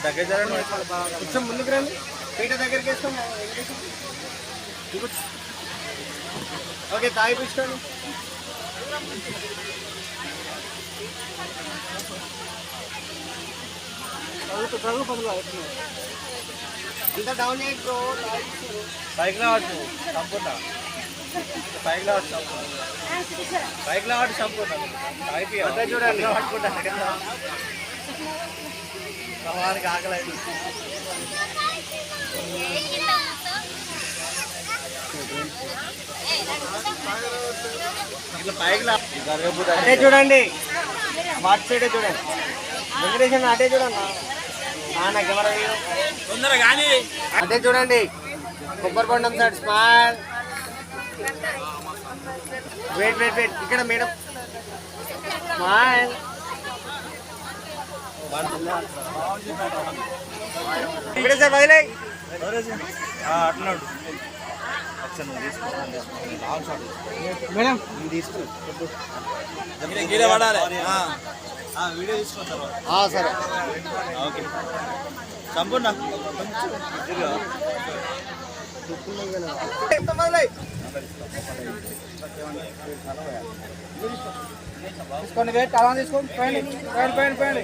దగ్గర జరగండి, కొంచెం ముందుకు రండి, పీట దగ్గరికి వేస్తాం. ఓకే, తాగిపించుకోండి. అంతా డౌన్ చేయండి బ్రో. సైకిల్ ఆడు సంపూర్ణ, సైకిల్ ఆడు సంపూర్ణ, సైకిల్ ఆడు సంపూర్ణ. చూడండి పట్టుకుంటా వానికి ఆకలి. ఇట్లా పైకి అటే చూడండి, వాటి సైడే చూడండి, వెంకటేశ్వర అటే చూడండి. కెమెరా తొందరగా కానీ అటే చూడండి, కొబ్బరి బొండం side smile. Wait wait wait, ఇక్కడ మేడం స్మైల్. ఇక్కడ సార్ వదిలే అట్లా మేడం తీసుకో వీడియో తీసుకుంటారు. సరే ఓకే సంపూర్ణ తీసుకోండి, అలా తీసుకోండి. పోయండి పోయండి పోయండి పోయండి.